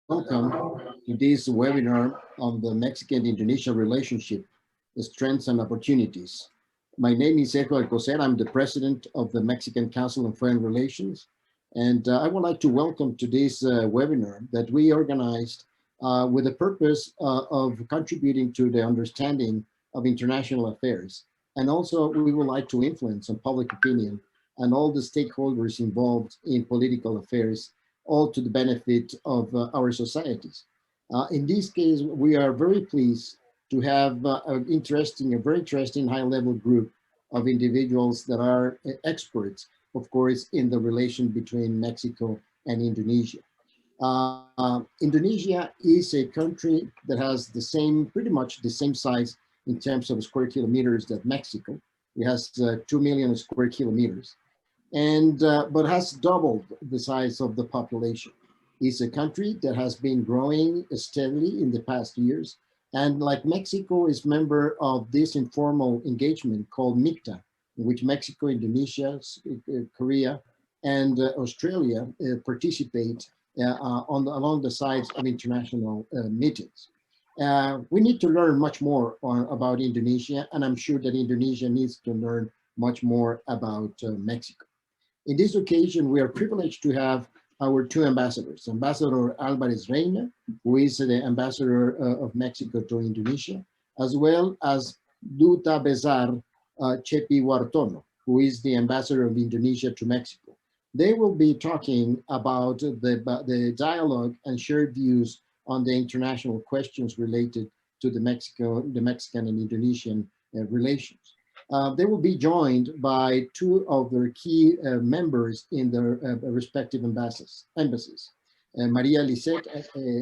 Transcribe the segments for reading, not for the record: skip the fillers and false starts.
Welcome to this webinar on the Mexican-Indonesia relationship, the strengths and opportunities. My name is Sergio Alcocer. I'm the president of the Mexican Council on Foreign Relations. And I would like to welcome to this webinar that we organized with the purpose of contributing to the understanding of international affairs. And also we would like to influence on public opinion and all the stakeholders involved in political affairs, all to the benefit of our societies. In this case, we are very pleased to have a very interesting high-level group of individuals that are experts, of course, in the relation between Mexico and Indonesia. Indonesia is a country that has pretty much the same size in terms of square kilometers that Mexico. It has 2 million square kilometers. But has doubled the size of the population. It's a country that has been growing steadily in the past years. And like Mexico is member of this informal engagement called MICTA, in which Mexico, Indonesia, Korea, and Australia participate along the sides of international meetings. We need to learn much more about Indonesia, and I'm sure that Indonesia needs to learn much more about Mexico. In this occasion, we are privileged to have our two ambassadors, Ambassador Alvarez Reina, who is the ambassador of Mexico to Indonesia, as well as Duta Besar Cheppy Wartono, who is the ambassador of Indonesia to Mexico. They will be talking about the dialogue and shared views on the international questions related to the Mexican and Indonesian relations. They will be joined by two of their key members in their respective embassies. Maria Lizett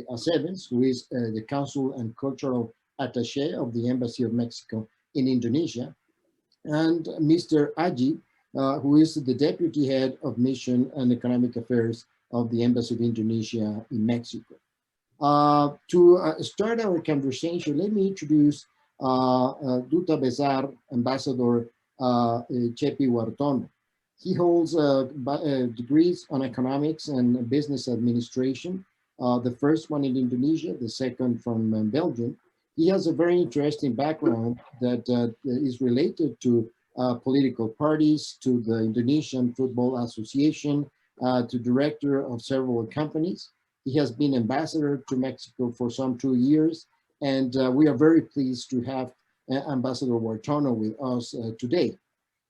Aceves, who is the Consul and Cultural Attaché of the Embassy of Mexico in Indonesia, and Mr. Aji, who is the Deputy Head of Mission and Economic Affairs of the Embassy of Indonesia in Mexico. To start our conversation, let me introduce Duta Besar, Ambassador Cheppy Wartono. He holds degrees on economics and business administration, the first one in Indonesia, the second from Belgium. He has a very interesting background that is related to political parties, to the Indonesian Football Association, to director of several companies. He has been ambassador to Mexico for some 2 years. And we are very pleased to have Ambassador Wartono with us today.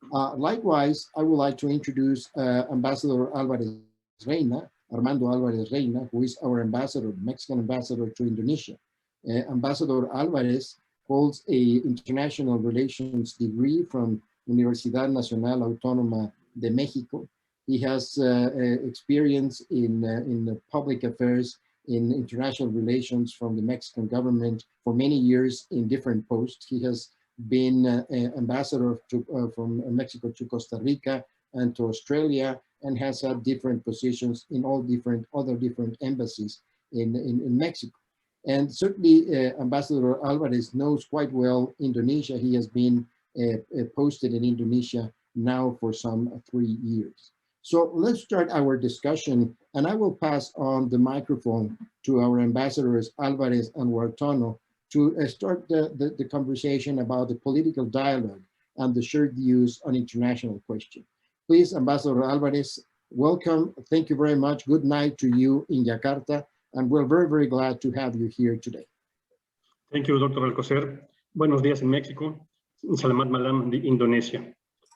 Likewise, I would like to introduce Ambassador Alvarez Reina, Armando Alvarez Reina, who is our ambassador, Mexican ambassador to Indonesia. Ambassador Alvarez holds an international relations degree from Universidad Nacional Autónoma de México. He has experience in public affairs, in international relations from the Mexican government for many years in different posts. He has been ambassador from Mexico to Costa Rica and to Australia, and has had different positions in all other different embassies in Mexico. And certainly Ambassador Alvarez knows quite well Indonesia. He has been posted in Indonesia now for some 3 years. So let's start our discussion, and I will pass on the microphone to our ambassadors Alvarez and Wartono to start the conversation about the political dialogue and the shared views on international questions. Please, Ambassador Alvarez, welcome. Thank you very much. Good night to you in Jakarta, and we're very, very glad to have you here today. Thank you, Dr. Alcocer. Buenos días in Mexico. Selamat malam di Indonesia.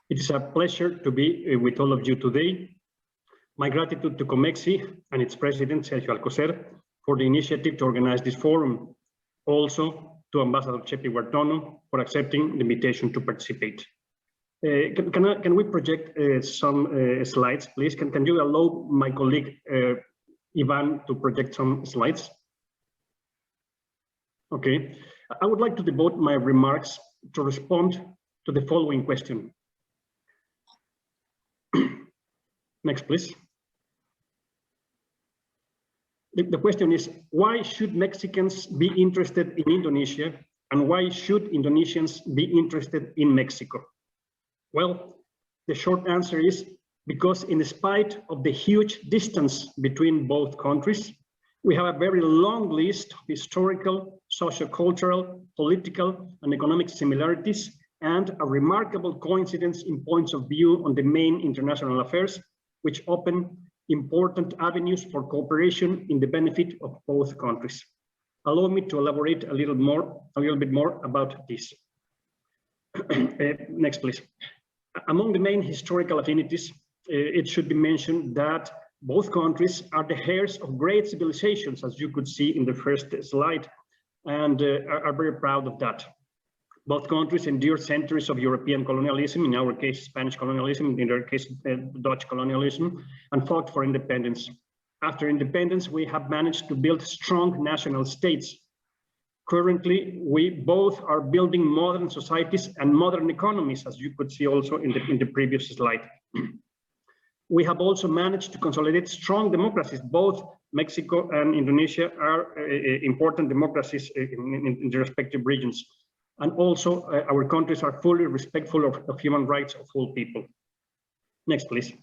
It is a pleasure to be with all of you today. My gratitude to Comexi and its president, Sergio Alcocer, for the initiative to organize this forum. Also to Ambassador Cheppy Wartono for accepting the invitation to participate. Can we project some slides, please? Can you allow my colleague Ivan to project some slides? Okay. I would like to devote my remarks to respond to the following question. Next, please. The question is, why should Mexicans be interested in Indonesia, and why should Indonesians be interested in Mexico? Well, the short answer is because in spite of the huge distance between both countries, We have a very long list of historical, socio-cultural, political, and economic similarities, and a remarkable coincidence in points of view on the main international affairs, which open important avenues for cooperation in the benefit of both countries. Allow me to elaborate a little bit more about this. Next, please. Among the main historical affinities, it should be mentioned that both countries are the heirs of great civilizations, as you could see in the first slide, and are very proud of that. Both countries endured centuries of European colonialism, in our case, Spanish colonialism, in their case, Dutch colonialism, and fought for independence. After independence, we have managed to build strong national states. Currently, we both are building modern societies and modern economies, as you could see also in the previous slide. We have also managed to consolidate strong democracies. Both Mexico and Indonesia are important democracies in the respective regions. And also, our countries are fully respectful of human rights of all people. Next, please.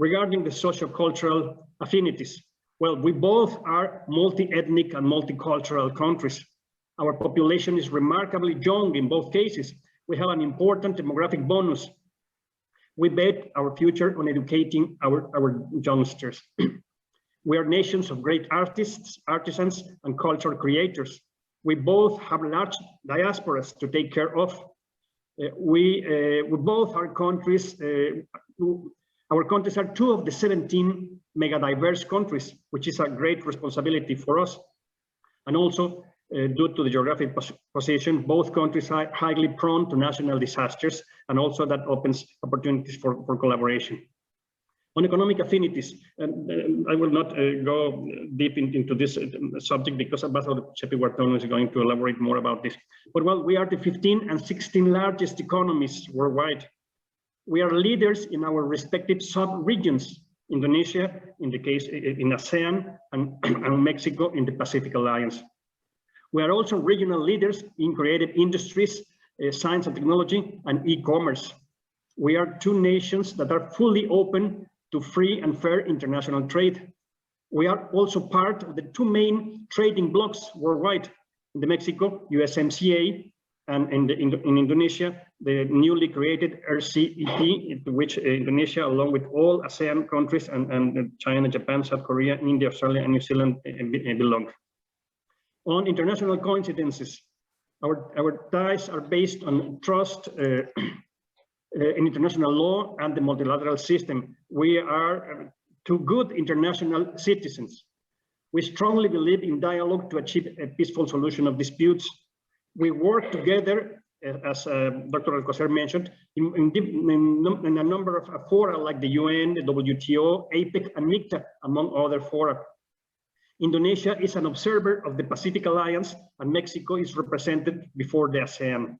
Regarding the socio-cultural affinities, well, we both are multi-ethnic and multicultural countries. Our population is remarkably young in both cases. We have an important demographic bonus. We bet our future on educating our youngsters. We are nations of great artists, artisans, and cultural creators. We both have large diasporas to take care of. We both are countries, our countries are 2 of the 17 mega diverse countries, which is a great responsibility for us. And also, due to the geographic position, both countries are highly prone to national disasters, and also that opens opportunities for collaboration. On economic affinities, and I will not go deep into this subject because Ambassador Cheppy Wartono is going to elaborate more about this. But well, we are the 15 and 16 largest economies worldwide. We are leaders in our respective sub-regions, Indonesia, in the case in ASEAN, and Mexico in the Pacific Alliance. We are also regional leaders in creative industries, science and technology, and e-commerce. We are 2 nations that are fully open to free and fair international trade. We are also part of the 2 main trading blocs worldwide, in the Mexico, USMCA, and in Indonesia, the newly created RCEP, to which Indonesia, along with all ASEAN countries and China, Japan, South Korea, India, Australia, and New Zealand belong. On international coincidences, our ties are based on trust in international law and the multilateral system. We are 2 good international citizens. We strongly believe in dialogue to achieve a peaceful solution of disputes. We work together, as Dr. Alcocer mentioned, in a number of fora like the UN, the WTO, APEC, and MICTA, among other fora. Indonesia is an observer of the Pacific Alliance, and Mexico is represented before the ASEAN.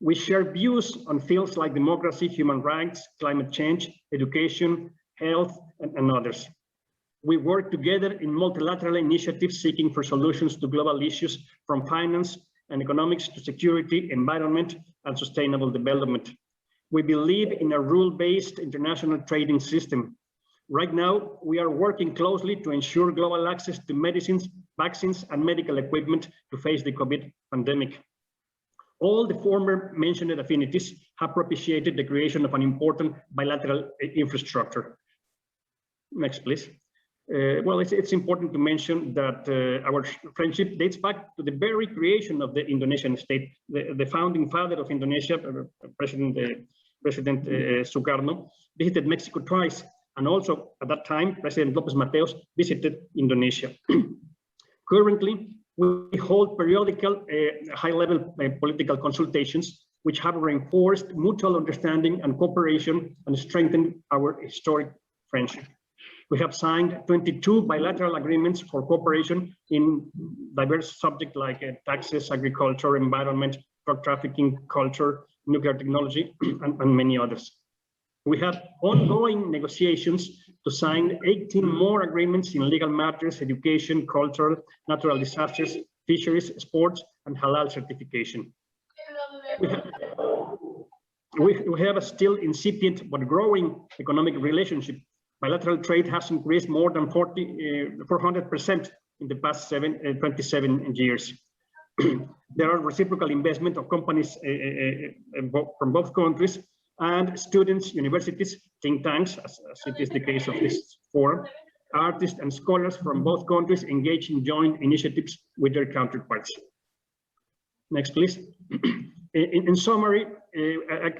We share views on fields like democracy, human rights, climate change, education, health, and others. We work together in multilateral initiatives seeking for solutions to global issues, from finance and economics to security, environment, and sustainable development. We believe in a rule-based international trading system. Right now, we are working closely to ensure global access to medicines, vaccines, and medical equipment to face the COVID pandemic. All the former mentioned affinities have propitiated the creation of an important bilateral infrastructure. Next, please. Well, it's important to mention that our friendship dates back to the very creation of the Indonesian state. The founding father of Indonesia, President Sukarno, visited Mexico twice, and also at that time, President Lopez Mateos visited Indonesia. Currently, we hold periodical high-level political consultations, which have reinforced mutual understanding and cooperation and strengthened our historic friendship. We have signed 22 bilateral agreements for cooperation in diverse subjects like taxes, agriculture, environment, drug trafficking, culture, nuclear technology, and many others. We have ongoing negotiations to sign 18 more agreements in legal matters, education, cultural, natural disasters, fisheries, sports, and halal certification. We have a still incipient but growing economic relationship, Bilateral trade has increased more than 400% in the past 27 years. There are reciprocal investment of companies from both countries, and students, universities, think tanks, as it is the case of this forum, artists and scholars from both countries engage in joint initiatives with their counterparts. Next, please. In summary,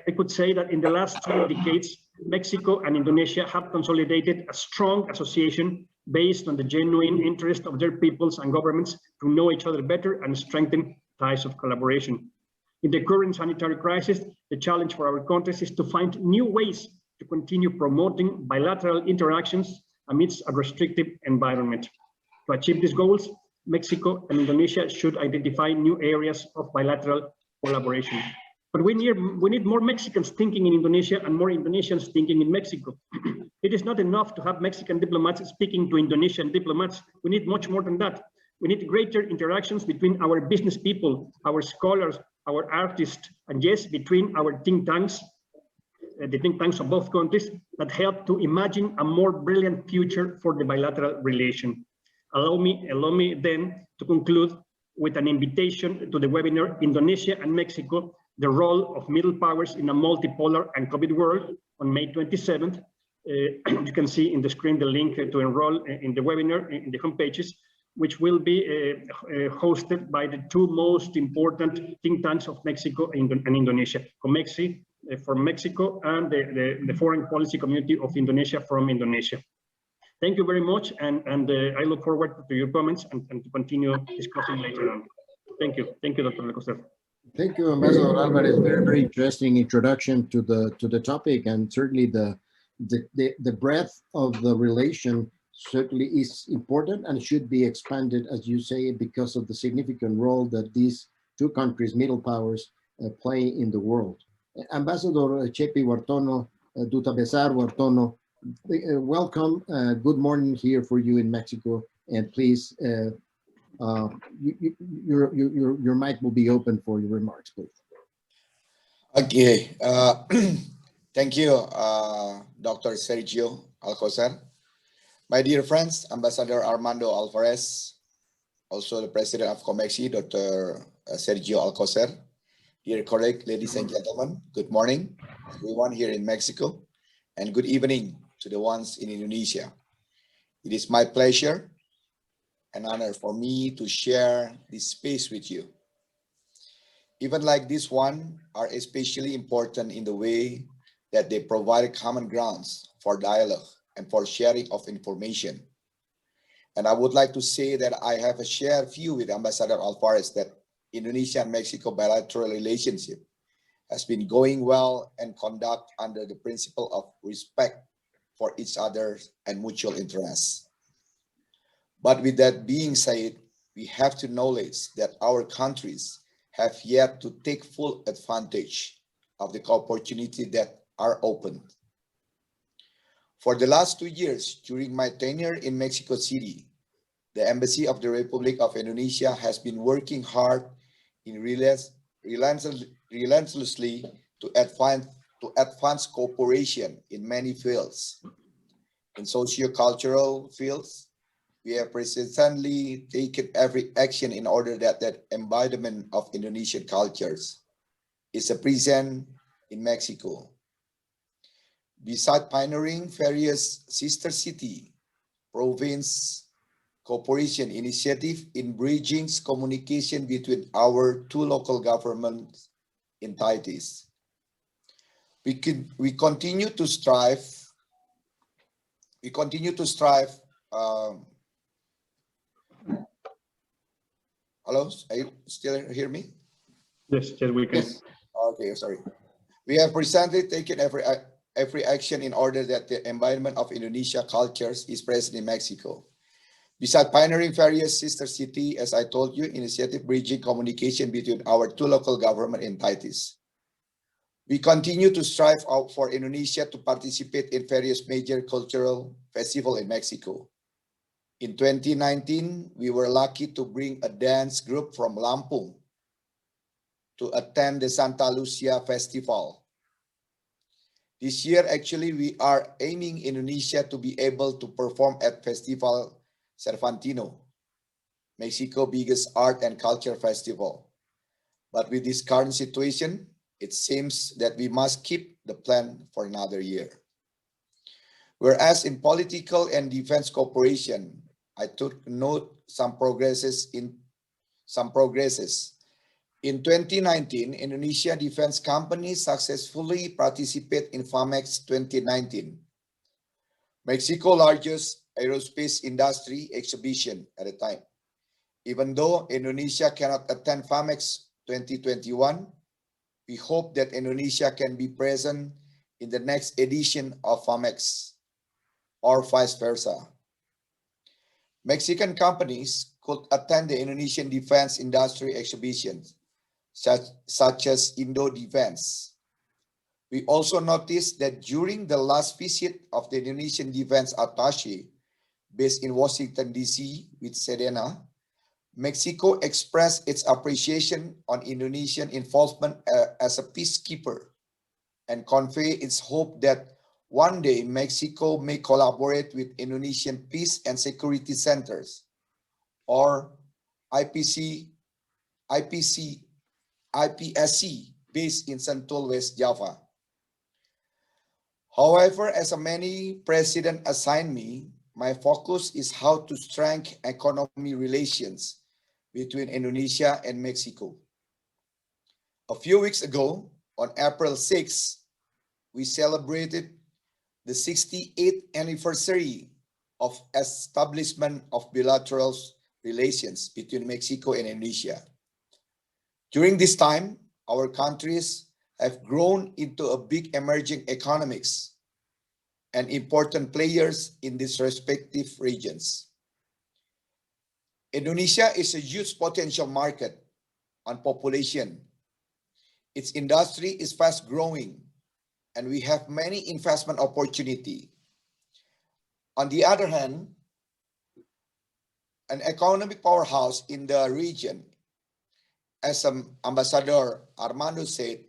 I could say that in the last 2 decades, Mexico and Indonesia have consolidated a strong association based on the genuine interest of their peoples and governments to know each other better and strengthen ties of collaboration. In the current sanitary crisis, the challenge for our countries is to find new ways to continue promoting bilateral interactions amidst a restrictive environment. To achieve these goals, Mexico and Indonesia should identify new areas of bilateral collaboration. But we need more Mexicans thinking in Indonesia and more Indonesians thinking in Mexico. It is not enough to have Mexican diplomats speaking to Indonesian diplomats. We need much more than that. We need greater interactions between our business people, our scholars, our artists, and yes, between our think tanks, the think tanks of both countries that help to imagine a more brilliant future for the bilateral relation. Allow me then to conclude with an invitation to the webinar, Indonesia and Mexico, the role of middle powers in a multipolar and COVID world, on May 27th. You can see in the screen the link to enroll in the webinar in the home pages, which will be hosted by the 2 most important think tanks of Mexico and Indonesia, Comexi from Mexico and the Foreign Policy Community of Indonesia from Indonesia. Thank you very much, and I look forward to your comments and to continue discussing later on. Thank you, Dr. Alcocer. Thank you, Ambassador Alvarez. Very interesting introduction to the topic, and certainly the breadth of the relation certainly is important and should be expanded, as you say, because of the significant role that these 2 countries, middle powers, play in the world. Ambassador Cheppy Wartono, Duta Besar Wartono, welcome. Good morning here for you in Mexico, and please, your mic will be open for your remarks, please. Okay. Thank you, Dr. Sergio Alcocer. My dear friends, Ambassador Armando Alvarez, also the President of Comexi, Dr. Sergio Alcocer. Dear colleagues, ladies and gentlemen, good morning, everyone here in Mexico, and good evening to the ones in Indonesia. It is my pleasure and honor for me to share this space with you. Even like this one are especially important in the way that they provide common grounds for dialogue and for sharing of information. And I would like to say that I have a shared view with Ambassador Alvarez that Indonesia and Mexico bilateral relationship has been going well and conduct under the principle of respect for each other and mutual interests. But with that being said, we have to acknowledge that our countries have yet to take full advantage of the opportunity that are opened. For the last 2 years, during my tenure in Mexico City, the Embassy of the Republic of Indonesia has been working hard in relentlessly to advance cooperation in many fields. In socio-cultural fields, we have persistently taken every action in order that that embodiment of Indonesian cultures is present in Mexico. Besides pioneering various sister city, province cooperation initiative in bridging communication between our 2 local government entities, we continue to strive. Hello, are you still hear me? Yes, we can. Yes. Okay, sorry. We have recently taken every action in order that the environment of Indonesia cultures is present in Mexico. Besides pioneering various sister city, as I told you, initiative bridging communication between our 2 local government entities. We continue to strive out for Indonesia to participate in various major cultural festivals in Mexico. In 2019, we were lucky to bring a dance group from Lampung to attend the Santa Lucia Festival. This year, actually, we are aiming Indonesia to be able to perform at Festival Cervantino, Mexico's biggest art and culture festival. But with this current situation, it seems that we must keep the plan for another year. Whereas in political and defense cooperation, I took note some progresses. In 2019, Indonesia defense companies successfully participate in FAMEX 2019, Mexico's largest aerospace industry exhibition at the time. Even though Indonesia cannot attend FAMEX 2021, we hope that Indonesia can be present in the next edition of FAMEX, or vice versa. Mexican companies could attend the Indonesian defense industry exhibitions, such as Indo Defense. We also noticed that during the last visit of the Indonesian Defense Attaché, based in Washington, D.C. with Sedena, Mexico expressed its appreciation on Indonesian involvement as a peacekeeper and convey its hope that one day Mexico may collaborate with Indonesian Peace and Security Centers, or IPSC, based in Sentul, West Java. However, as a many president assigned me, my focus is how to strengthen economy relations between Indonesia and Mexico. A few weeks ago, on April 6, we celebrated the 68th anniversary of establishment of bilateral relations between Mexico and Indonesia. During this time, our countries have grown into a big emerging economies and important players in these respective regions. Indonesia is a huge potential market on population. Its industry is fast growing, and we have many investment opportunity. On the other hand, an economic powerhouse in the region, as Ambassador Armando said,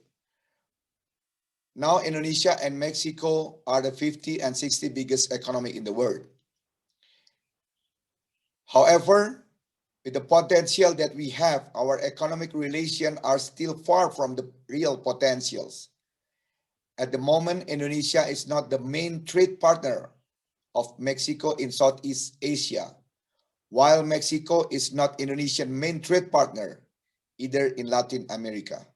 now Indonesia and Mexico are the 50 and 60 biggest economy in the world. However, with the potential that we have, our economic relations are still far from the real potentials. At the moment, Indonesia is not the main trade partner of Mexico in Southeast Asia, while Mexico is not Indonesia's main trade partner either in Latin America.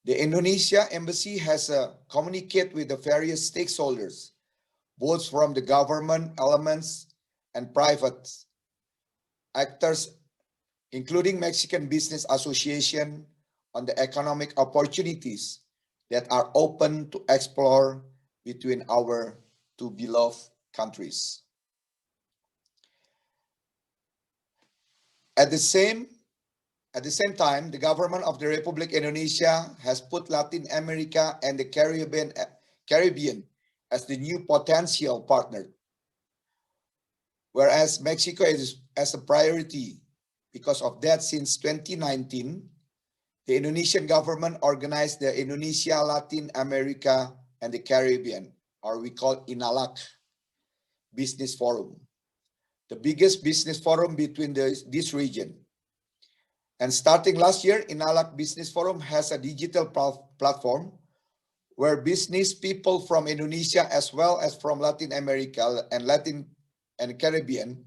The Indonesia Embassy has communicated with the various stakeholders, both from the government elements and private actors, including Mexican Business Association, on the economic opportunities that are open to explore between our two beloved countries. At the same time, the government of the Republic Indonesia has put Latin America and the Caribbean as the new potential partner, whereas Mexico is as a priority. Because of that, since 2019, the Indonesian government organized the Indonesia, Latin America, and the Caribbean, or we call INALAC, Business Forum, the biggest business forum between this region. And starting last year, INALAC Business Forum has a digital platform where business people from Indonesia as well as from Latin America and Latin and Caribbean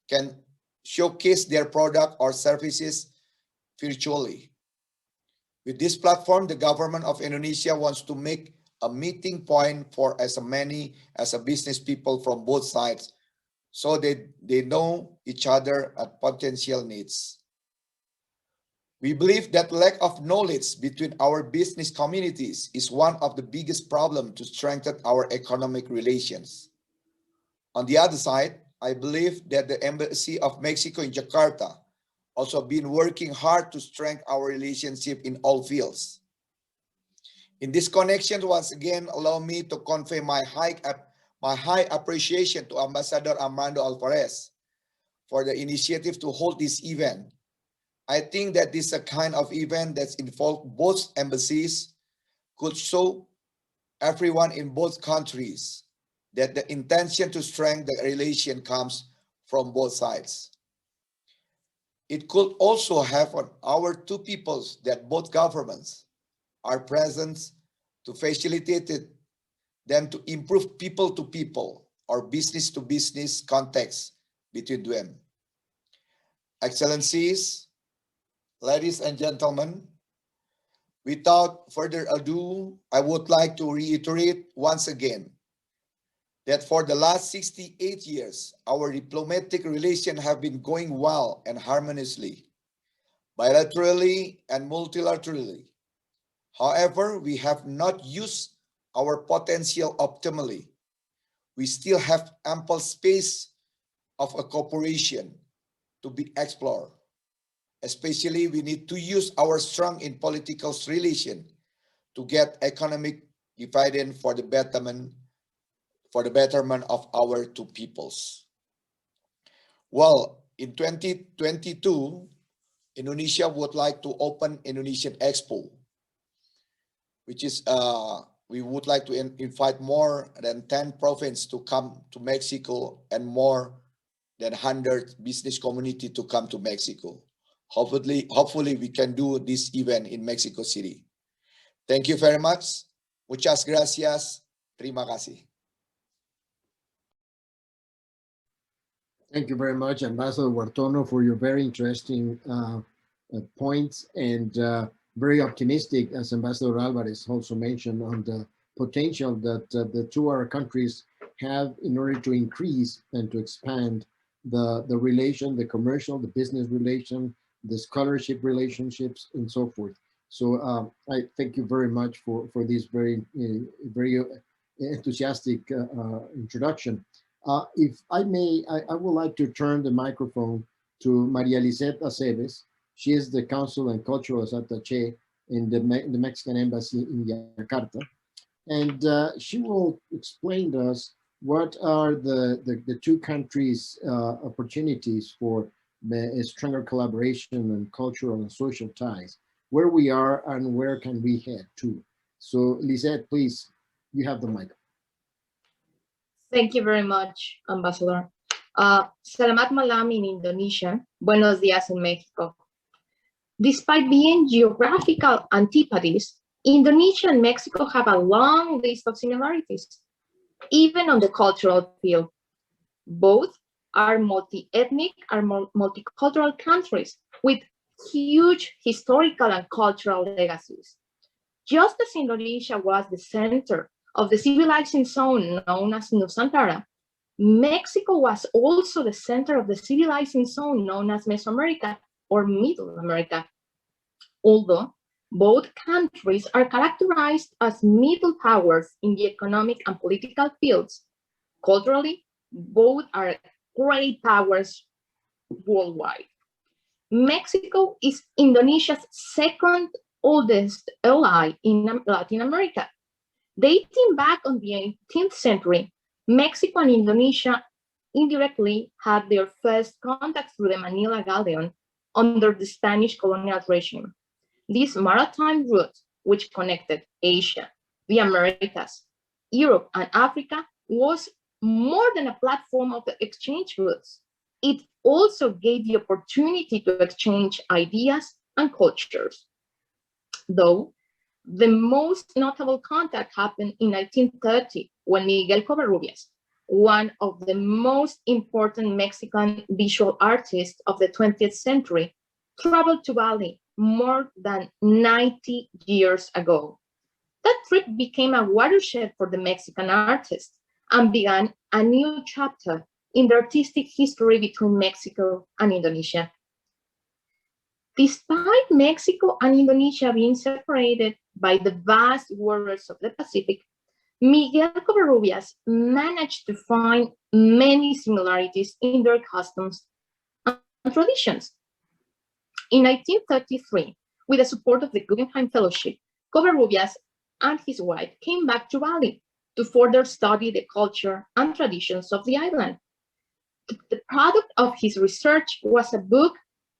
can showcase their product or services virtually. With this platform, the government of Indonesia wants to make a meeting point for as many as a business people from both sides, so they know each other at potential needs. We believe that lack of knowledge between our business communities is one of the biggest problems to strengthen our economic relations. On the other side, I believe that the Embassy of Mexico in Jakarta also been working hard to strengthen our relationship in all fields. In this connection, once again, allow me to convey my high appreciation to Ambassador Armando Alvarez for the initiative to hold this event. I think that this is a kind of event that's involved both embassies could show everyone in both countries that the intention to strengthen the relation comes from both sides. It could also have on our two peoples that both governments are present to facilitate it, then to improve people to people or business to business context between them. Excellencies, ladies and gentlemen, without further ado, I would like to reiterate once again that for the last 68 years, our diplomatic relations have been going well and harmoniously, bilaterally and multilaterally. However, we have not used our potential optimally. We still have ample space of a cooperation to be explored. Especially, we need to use our strength in political relation to get economic dividend for the betterment of our two peoples. Well, in 2022, Indonesia would like to open Indonesian Expo, which is we would like to invite more than 10 provinces to come to Mexico and more than 100 business community to come to Mexico. Hopefully we can do this event in Mexico City. Thank you very much. Muchas gracias. Terima kasih. Thank you very much, Ambassador Wartono, for your very interesting points and very optimistic, as Ambassador Alvarez also mentioned, on the potential that the two our countries have in order to increase and to expand the relation, the commercial, the business relation, the scholarship relationships, and so forth. So I thank you very much for this very enthusiastic introduction. If I may, I would like to turn the microphone to Maria Lizett Aceves. She is the Consul and Cultural Attaché in the Mexican Embassy in Jakarta. And she will explain to us what are the two countries' opportunities for a stronger collaboration and cultural and social ties, where we are and where can we head to. So Lizett, please, you have the mic. Thank you very much, Ambassador. Selamat malam in Indonesian. Buenos días in Mexico. Despite being geographical antipathies, Indonesia and Mexico have a long list of similarities, even on the cultural field. Both are multi-ethnic and multicultural countries with huge historical and cultural legacies. Just as Indonesia was the center of the civilizing zone known as Nusantara, Mexico was also the center of the civilizing zone known as Mesoamerica or Middle America. Although both countries are characterized as middle powers in the economic and political fields, culturally, both are great powers worldwide. Mexico is Indonesia's second oldest ally in Latin America. Dating back on the 18th century, Mexico and Indonesia indirectly had their first contact through the Manila Galleon under the Spanish colonial regime. This maritime route, which connected Asia, the Americas, Europe, and Africa, was more than a platform of the exchange routes. It also gave the opportunity to exchange ideas and cultures. Though the most notable contact happened in 1930 when Miguel Covarrubias, one of the most important Mexican visual artists of the 20th century, traveled to Bali more than 90 years ago. That trip became a watershed for the Mexican artist and began a new chapter in the artistic history between Mexico and Indonesia. Despite Mexico and Indonesia being separated by the vast waters of the Pacific, Miguel Covarrubias managed to find many similarities in their customs and traditions. In 1933, with the support of the Guggenheim Fellowship, Covarrubias and his wife came back to Bali to further study the culture and traditions of the island. The product of his research was a book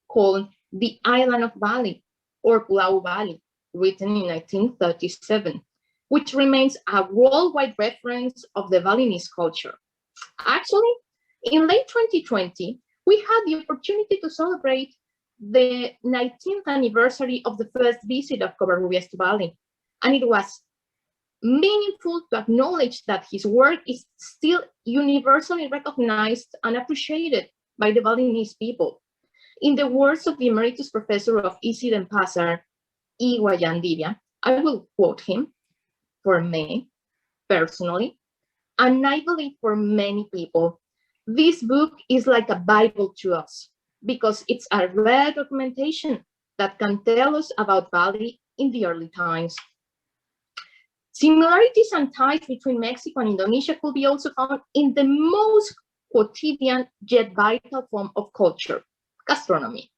called The Island of Bali, or Pulau Bali, written in 1937. which remains a worldwide reference of the Balinese culture. Actually, in late 2020, we had the opportunity to celebrate the 19th anniversary of the first visit of Covarrubias to Bali, and it was meaningful to acknowledge that his work is still universally recognized and appreciated by the Balinese people. In the words of the Emeritus Professor of Isi Denpasar, Iwayandivya, I will quote him: "For me, personally, and I believe for many people, this book is like a Bible to us, because it's a rare documentation that can tell us about Bali in the early times." Similarities and ties between Mexico and Indonesia could be also found in the most quotidian yet vital form of culture, gastronomy.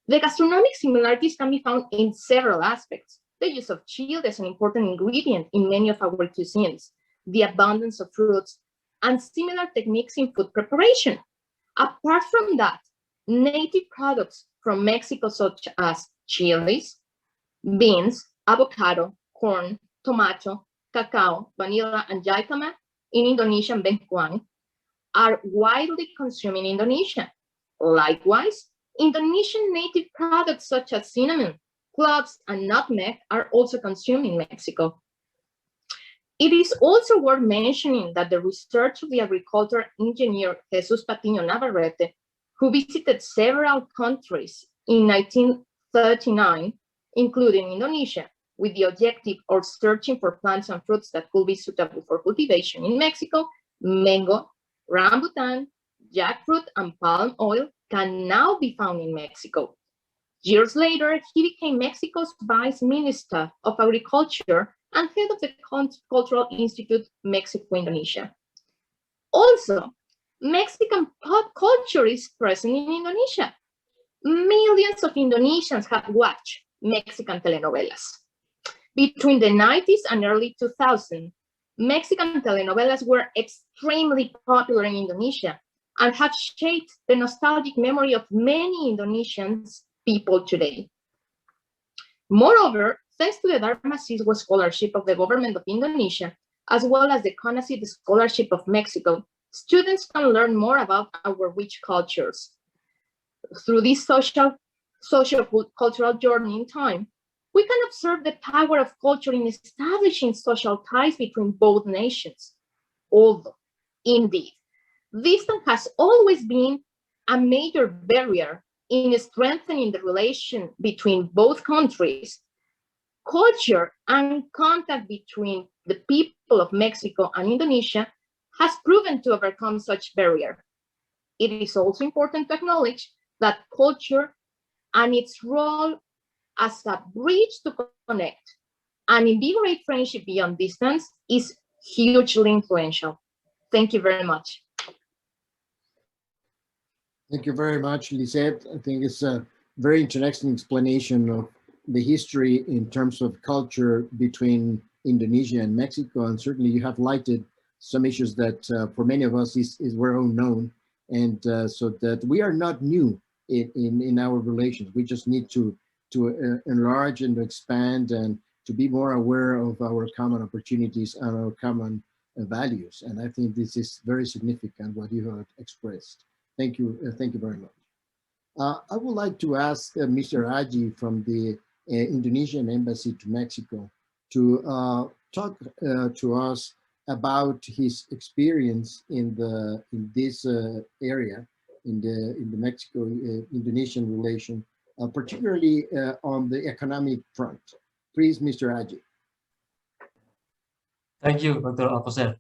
The gastronomic similarities can be found in several aspects: the use of chili as an important ingredient in many of our cuisines, the abundance of fruits, and similar techniques in food preparation. Apart from that, native products from Mexico, such as chilies, beans, avocado, corn, tomato, cacao, vanilla, and jicama, in Indonesian bengkuang, are widely consumed in Indonesia. Likewise, Indonesian native products such as cinnamon, cloves, and nutmeg are also consumed in Mexico. It is also worth mentioning that the research of the agricultural engineer Jesus Patiño Navarrete, who visited several countries in 1939, including Indonesia, with the objective of searching for plants and fruits that could be suitable for cultivation in Mexico, mango, rambutan, jackfruit, and palm oil can now be found in Mexico. Years later, he became Mexico's Vice Minister of Agriculture and head of the Cultural Institute, Mexico-Indonesia. Also, Mexican pop culture is present in Indonesia. Millions of Indonesians have watched Mexican telenovelas. Between the 90s and early 2000s, Mexican telenovelas were extremely popular in Indonesia and have shaped the nostalgic memory of many Indonesian people today. Moreover, thanks to the Dharma Siswa Scholarship of the government of Indonesia, as well as the CONACYT Scholarship of Mexico, students can learn more about our rich cultures. Through this socio-cultural journey in time, we can observe the power of culture in establishing social ties between both nations. Although, indeed, distance has always been a major barrier in strengthening the relation between both countries, culture and contact between the people of Mexico and Indonesia has proven to overcome such barrier. It is also important to acknowledge that culture and its role as a bridge to connect and invigorate friendship beyond distance is hugely influential. Thank you very much. Thank you very much, Lizett. I think it's a very interesting explanation of the history in terms of culture between Indonesia and Mexico, and certainly you have lighted some issues that for many of us is were unknown, and so that we are not new in our relations. We just need to enlarge and expand and to be more aware of our common opportunities and our common values. And I think this is very significant what you have expressed. Thank you very much. I would like to ask Mr. Aji from the Indonesian Embassy to Mexico to talk to us about his experience in this area in the Mexico-Indonesian relation, particularly on the economic front. Please, Mr. Aji. Thank you, Dr. Alcocer.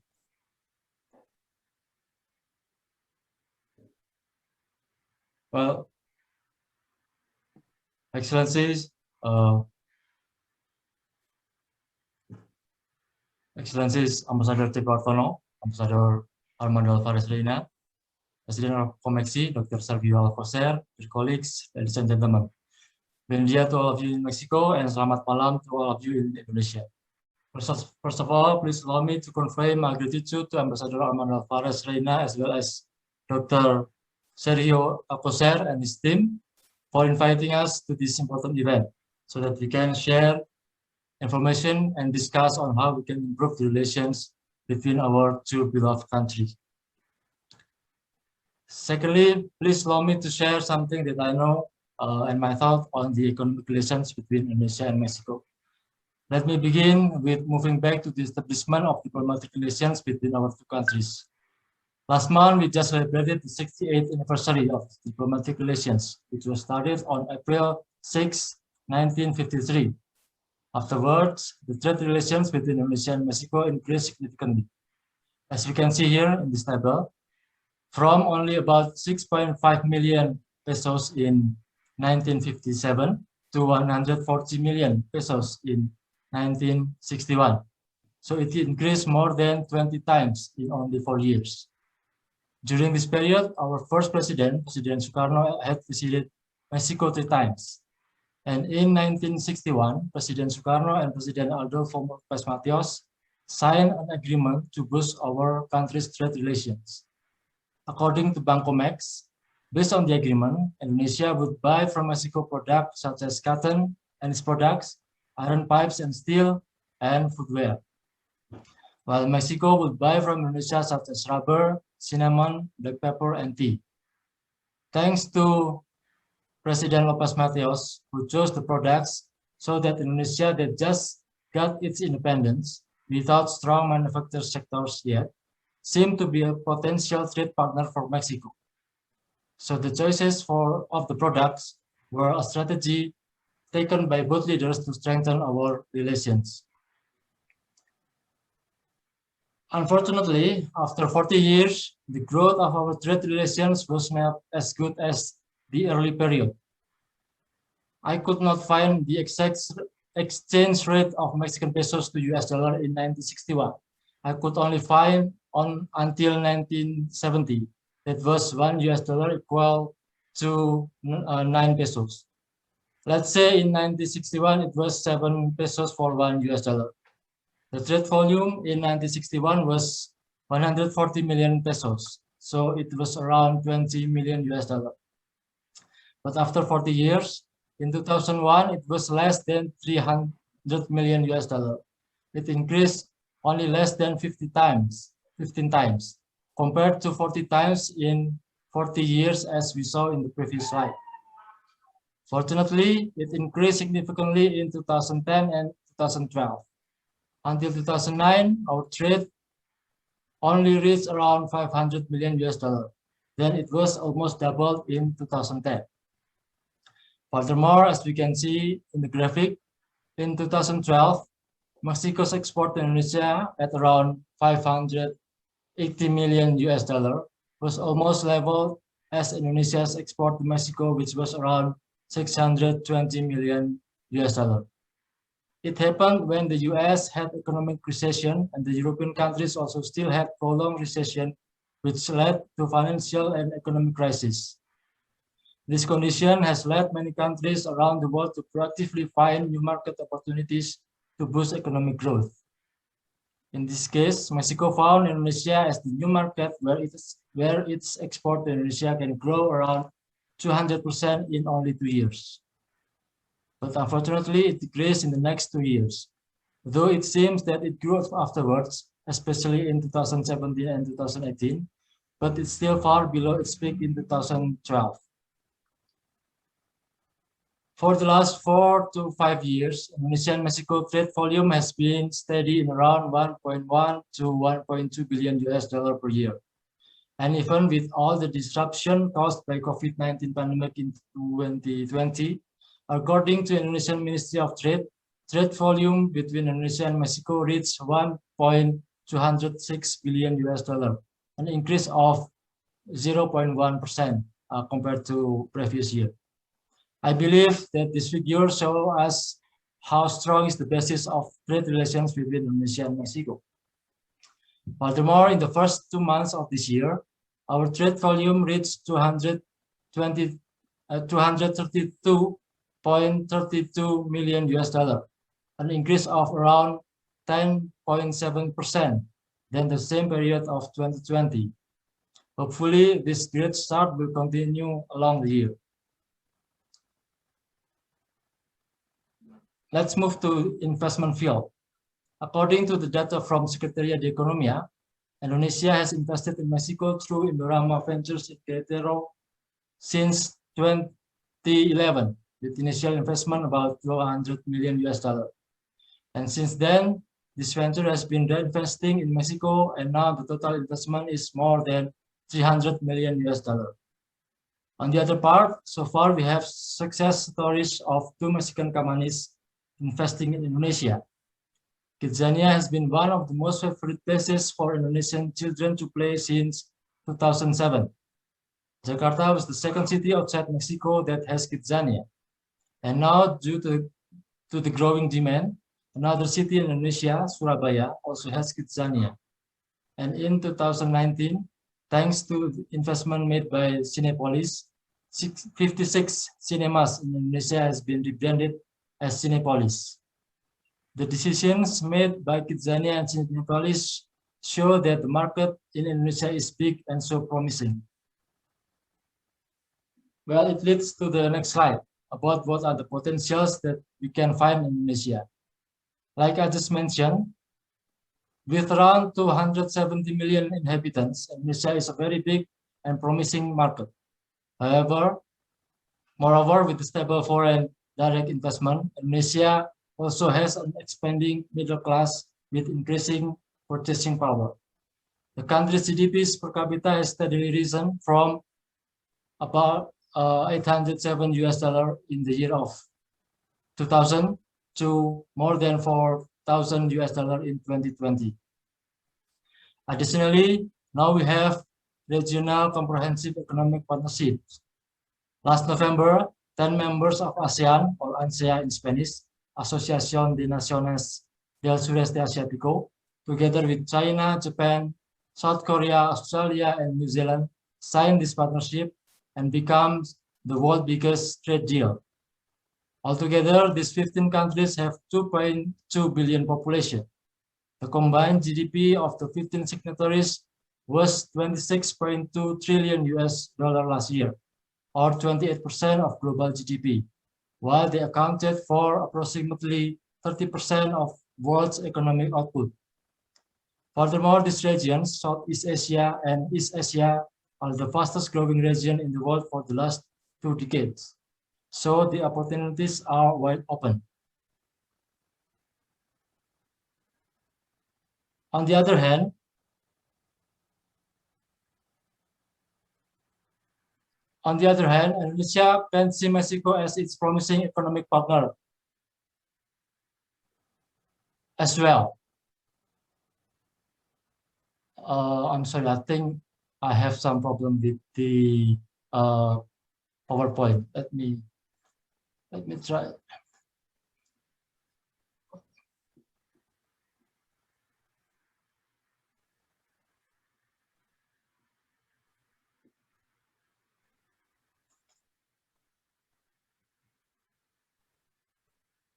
Well, Excellencies, Ambassador Cheppy Wartono, Ambassador Armando Alvarez Reina, President of Comexi, Dr. Sergio Alcocer, dear colleagues, ladies and gentlemen. Buen día to all of you in Mexico and selamat malam to all of you in Indonesia. First of all, please allow me to convey my gratitude to Ambassador Armando Alvarez Reina as well as Dr. Sergio Alcocer and his team for inviting us to this important event so that we can share information and discuss on how we can improve the relations between our two beloved countries. Secondly, please allow me to share something that I know and my thought on the economic relations between Indonesia and Mexico. Let me begin with moving back to the establishment of diplomatic relations between our two countries. Last month, we just celebrated the 68th anniversary of diplomatic relations, which was started on April 6, 1953. Afterwards, the trade relations between Indonesia and Mexico increased significantly. As we can see here in this table, from only about 6.5 million pesos in 1957 to 140 million pesos in 1961. So it increased more than 20 times in only 4 years. During this period, our first president, President Sukarno, had visited Mexico 3 times. And in 1961, President Sukarno and President Adolfo López Mateos signed an agreement to boost our country's trade relations. According to Bank Comex, based on the agreement, Indonesia would buy from Mexico products such as cotton and its products, iron pipes and steel, and footwear, while Mexico would buy from Indonesia such as rubber, cinnamon, black pepper, and tea. Thanks to President López Mateos, who chose the products so that Indonesia that just got its independence without strong manufacturing sectors yet, seemed to be a potential trade partner for Mexico. So the choices of the products were a strategy taken by both leaders to strengthen our relations. Unfortunately, after 40 years, the growth of our trade relations was not as good as the early period. I could not find the exact exchange rate of Mexican pesos to US dollar in 1961. I could only find until 1970 that was $1 equal to 9 pesos. Let's say in 1961 it was 7 pesos for $1. The trade volume in 1961 was 140 million pesos, so it was around 20 million US dollar. But after 40 years, in 2001 it was less than 300 million US dollar. It increased only less than 15 times, compared to 40 times in 40 years as we saw in the previous slide. Fortunately, it increased significantly in 2010 and 2012. Until 2009, our trade only reached around 500 million US dollar. Then it was almost doubled in 2010. Furthermore, as we can see in the graphic, in 2012, Mexico's export to Indonesia at around 580 million US dollar was almost level as Indonesia's export to Mexico, which was around 620 million US dollar. It happened when the US had economic recession and the European countries also still had prolonged recession, which led to financial and economic crisis. This condition has led many countries around the world to proactively find new market opportunities to boost economic growth. In this case, Mexico found Indonesia as the new market where its export to Indonesia can grow around 200% in only 2 years. But unfortunately, it decreased in the next 2 years, though it seems that it grew afterwards, especially in 2017 and 2018, but it's still far below its peak in 2012. For the last 4 to 5 years, Indonesia and Mexico trade volume has been steady in around 1.1 to 1.2 billion US dollar per year. And even with all the disruption caused by COVID-19 pandemic in 2020, according to Indonesian Ministry of Trade, trade volume between Indonesia and Mexico reached 1.206 billion US dollar, an increase of 0.1% compared to previous year. I believe that this figure shows us how strong is the basis of trade relations between Indonesia and Mexico. Furthermore, in the first 2 months of this year, our trade volume reached 232.32 million US dollar, an increase of around 10.7% than the same period of 2020. Hopefully, this great start will continue along the year. Let's move to investment field. According to the data from Secretariat de Economía, Indonesia has invested in Mexico through Indorama Ventures in Querétaro since 2011, with initial investment about $200 million US. And since then, this venture has been reinvesting in Mexico, and now the total investment is more than $300 million US. On the other part, so far we have success stories of 2 Mexican companies investing in Indonesia. Kidzania has been one of the most favorite places for Indonesian children to play since 2007. Jakarta was the second city outside Mexico that has Kidzania. And now, due to the growing demand, another city in Indonesia, Surabaya, also has Kidzania. And in 2019, thanks to the investment made by Cinepolis, 56 cinemas in Indonesia has been rebranded as Cinepolis. The decisions made by Kidzania and Cinepolis show that the market in Indonesia is big and so promising. Well, it leads to the next slide about what are the potentials that we can find in Indonesia. Like I just mentioned, with around 270 million inhabitants, Indonesia is a very big and promising market. Moreover, with the stable foreign direct investment, Indonesia also has an expanding middle class with increasing purchasing power. The country's GDP per capita has steadily risen from about $807 US in the year of 2000 to more than $4,000 US in 2020. Additionally, now we have regional comprehensive economic partnerships. Last November, 10 members of ASEAN, or ANSEA in Spanish, Asociación de Naciones del Sureste Asiático, together with China, Japan, South Korea, Australia, and New Zealand, signed this partnership and becomes the world's biggest trade deal. Altogether, these 15 countries have 2.2 billion population. The combined GDP of the 15 signatories was 26.2 trillion US dollar last year, or 28% of global GDP, while they accounted for approximately 30% of world's economic output. Furthermore, these regions, Southeast Asia and East Asia, are the fastest growing region in the world for the last 2 decades. So the opportunities are wide open. On the other hand, Indonesia can see Mexico as its promising economic partner as well. I'm sorry, I think I have some problem with the PowerPoint. Let me try.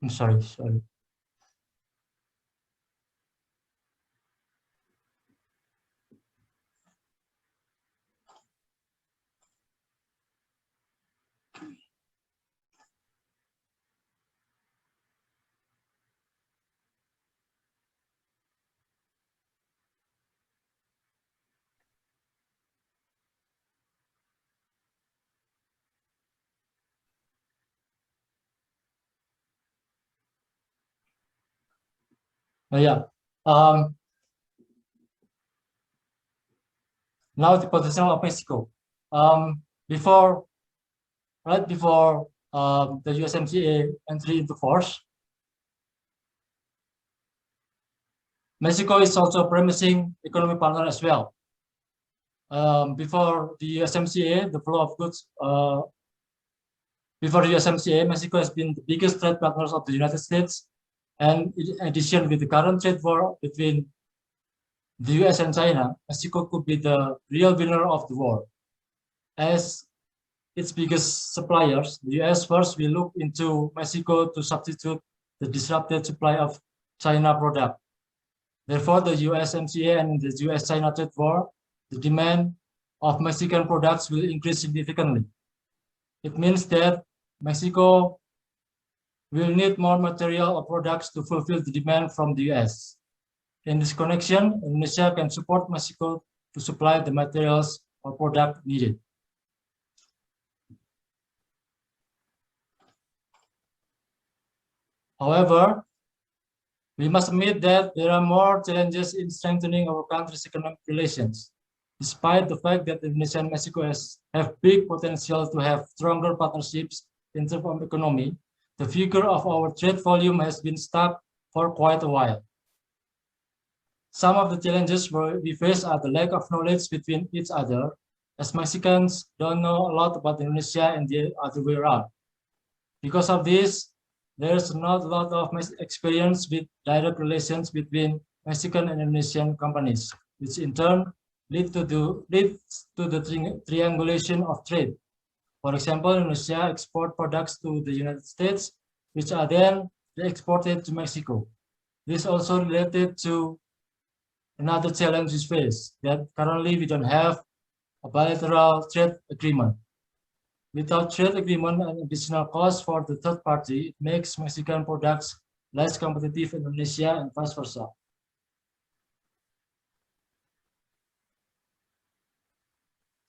I'm sorry. Yeah. Now the potential of Mexico. Right before the USMCA entry into force, Mexico is also a promising economic partner as well. Before the USMCA, the flow of goods. Before the USMCA, Mexico has been the biggest trade partner of the United States. And in addition, with the current trade war between the US and China, Mexico could be the real winner of the war. As its biggest suppliers, the US first will look into Mexico to substitute the disrupted supply of China product. Therefore, the USMCA and the US-China trade war, the demand of Mexican products will increase significantly. It means that Mexico will need more material or products to fulfill the demand from the US. In this connection, Indonesia can support Mexico to supply the materials or product needed. However, we must admit that there are more challenges in strengthening our country's economic relations. Despite the fact that Indonesia and Mexico have big potential to have stronger partnerships in terms of economy, the figure of our trade volume has been stuck for quite a while. Some of the challenges we face are the lack of knowledge between each other, as Mexicans don't know a lot about Indonesia and the other way around. Because of this, there's not a lot of experience with direct relations between Mexican and Indonesian companies, which in turn leads to the triangulation of trade. For example, Indonesia export products to the United States, which are then exported to Mexico. This also related to another challenge we face, that currently we don't have a bilateral trade agreement. Without trade agreement and additional costs for the third party, it makes Mexican products less competitive in Indonesia and vice versa.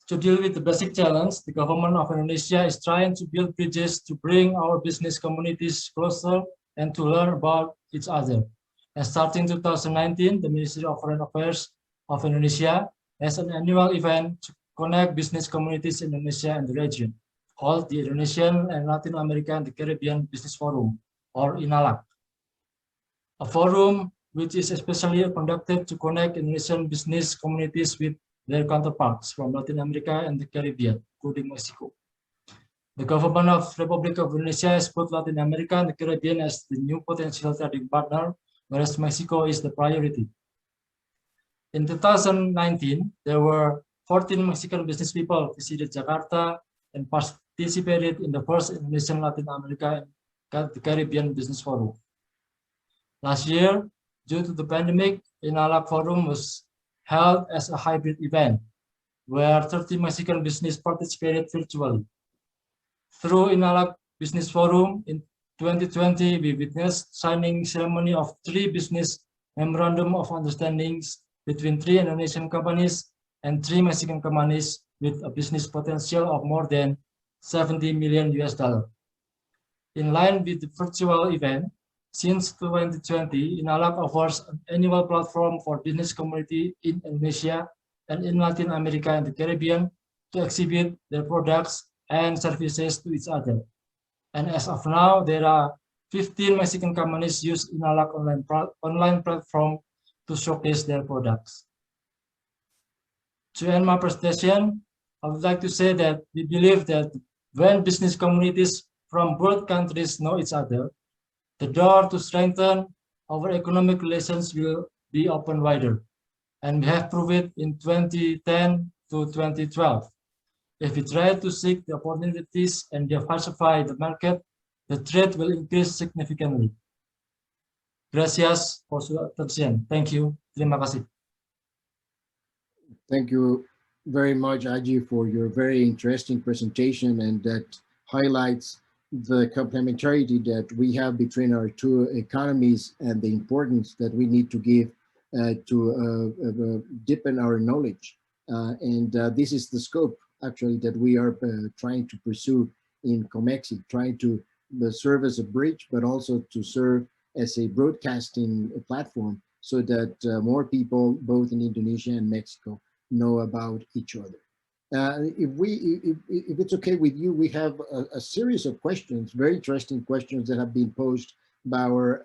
To deal with the basic challenge, the government of Indonesia is trying to build bridges to bring our business communities closer and to learn about each other. And starting 2019, the Ministry of Foreign Affairs of Indonesia has an annual event to connect business communities in Indonesia and the region, called the Indonesian and Latin American and the Caribbean Business Forum, or INALAC. A forum which is especially conducted to connect Indonesian business communities with their counterparts from Latin America and the Caribbean, including Mexico. The government of Republic of Indonesia has put Latin America and the Caribbean as the new potential trading partner, whereas Mexico is the priority. In 2019, there were 14 Mexican business people visited Jakarta and participated in the first Indonesian Latin America and the Caribbean Business Forum. Last year, due to the pandemic, INALAC Forum was held as a hybrid event, where 30 Mexican business participated virtually. Through INALAC Business Forum in 2020, we witnessed signing ceremony of 3 business memorandum of understandings between 3 Indonesian companies and 3 Mexican companies with a business potential of more than $70 million. In line with the virtual event, since 2020, INALAC offers an annual platform for business community in Indonesia and in Latin America and the Caribbean to exhibit their products and services to each other. And as of now, there are 15 Mexican companies use INALAC online platform to showcase their products. To end my presentation, I would like to say that we believe that when business communities from both countries know each other, the door to strengthen our economic relations will be open wider. And we have proved it in 2010 to 2012. If we try to seek the opportunities and diversify the market, the trade will increase significantly. Gracias por su atención. Thank you. Terima kasih. Thank you very much, Aji, for your very interesting presentation, and that highlights the complementarity that we have between our 2 economies and the importance that we need to give to deepen our knowledge. This is the scope, actually, that we are trying to pursue in Comexi, trying to serve as a bridge, but also to serve as a broadcasting platform so that more people, both in Indonesia and Mexico, know about each other. If it's okay with you, we have a series of questions, very interesting questions that have been posed by our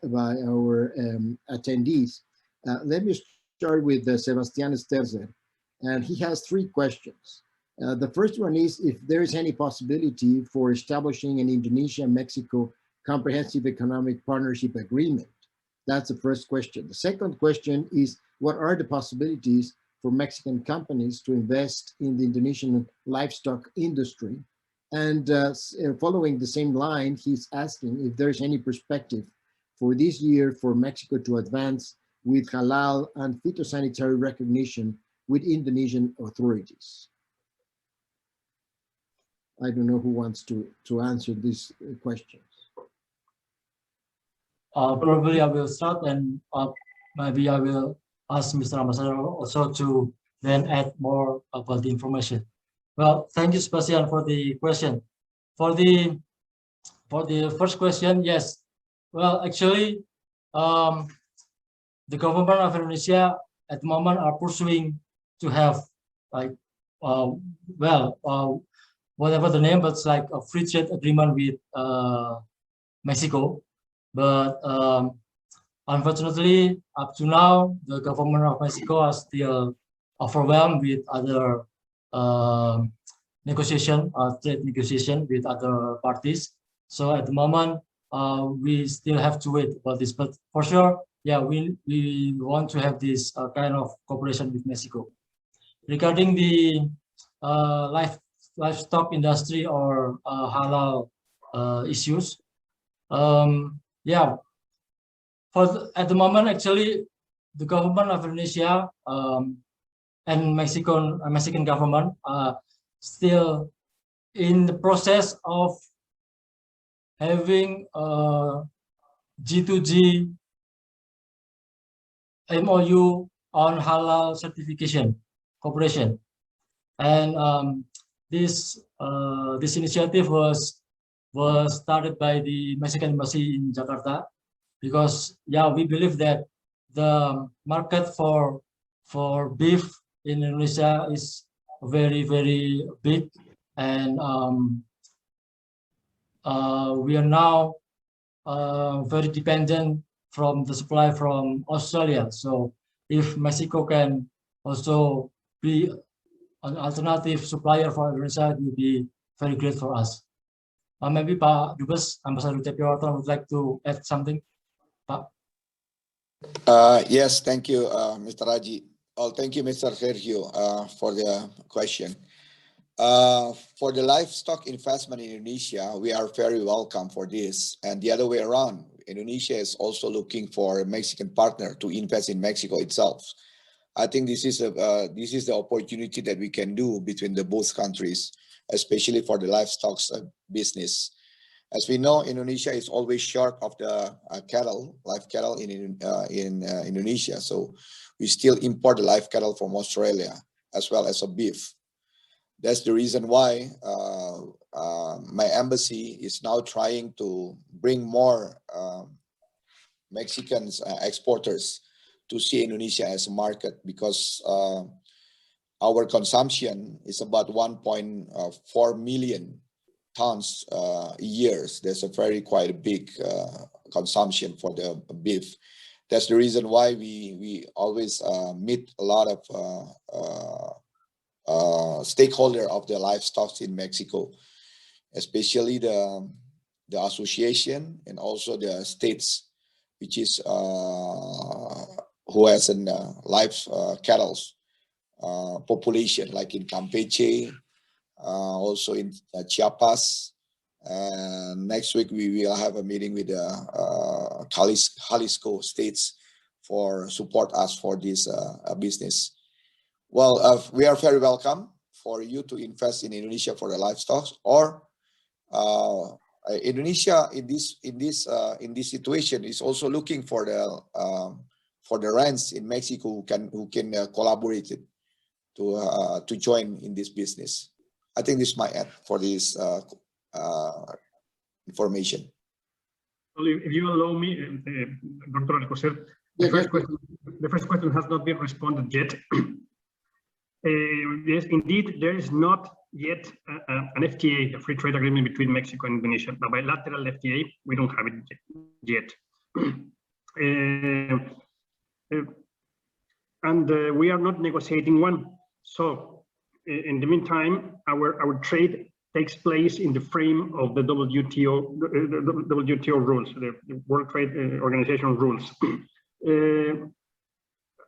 attendees. Let me start with Sebastian Sterzer, and he has 3 questions. The first one is if there is any possibility for establishing an Indonesia-Mexico Comprehensive Economic Partnership Agreement. That's the first question. The second question is, what are the possibilities for Mexican companies to invest in the Indonesian livestock industry? And following the same line, he's asking if there's any perspective for this year for Mexico to advance with halal and phytosanitary recognition with Indonesian authorities. I don't know who wants to answer these questions. probably I will start, and maybe I will ask Mr. Ambassador also to then add more about the information. Well, thank you, Sebastian, for the question. For the first question, yes. Well, actually, the government of Indonesia at the moment are pursuing to have like, whatever the name, but it's like a free trade agreement with Mexico. But unfortunately, up to now, the government of Mexico are still overwhelmed with other trade negotiation with other parties. So at the moment, we still have to wait about this. But for sure, yeah, we want to have this kind of cooperation with Mexico. Regarding the livestock industry or halal issues, yeah, at the moment, actually, the government of Indonesia and Mexican government are still in the process of having G2G MOU on halal certification cooperation, and this initiative was started by the Mexican Embassy in Jakarta, because yeah, we believe that the market for beef in Indonesia is very, very big, and we are now very dependent from the supply from Australia. So if Mexico can also be an alternative supplier for Indonesia, it will be very great for us. Maybe Pak Dubes, Ambassador Cheppy Wartono would like to add something. Pak? Yes, thank you, Mr. Raji. Oh, thank you, Mr. Sergio, for the question. For the livestock investment in Indonesia, we are very welcome for this. And the other way around, Indonesia is also looking for a Mexican partner to invest in Mexico itself. I think this is the opportunity that we can do between the both countries, especially for the livestock business. As we know, Indonesia is always short of the live cattle in Indonesia. So we still import the live cattle from Australia as well as a beef. That's the reason why my embassy is now trying to bring more Mexican exporters to see Indonesia as a market, because our consumption is about 1.4 million tons a year. There's quite a big consumption for the beef. That's the reason why we always meet a lot of stakeholder of the livestock in Mexico, especially the association and also the states, which is who has a live cattle population, like in Campeche, also in Chiapas. Next week we will have a meeting with the Jalisco states for support us for this business. Well, we are very welcome for you to invest in Indonesia for the livestock, or Indonesia in this situation is also looking for the ranch in Mexico who can collaborate to join in this business. I think this might add for this information. Well, if you allow me, Dr. Alcocer, the first question has not been responded yet. Yes, indeed, there is not yet an FTA, a free trade agreement between Mexico and Indonesia. A bilateral FTA, we don't have it yet. And we are not negotiating one. So in the meantime, our trade takes place in the frame of the WTO, the WTO rules, the World Trade Organization rules.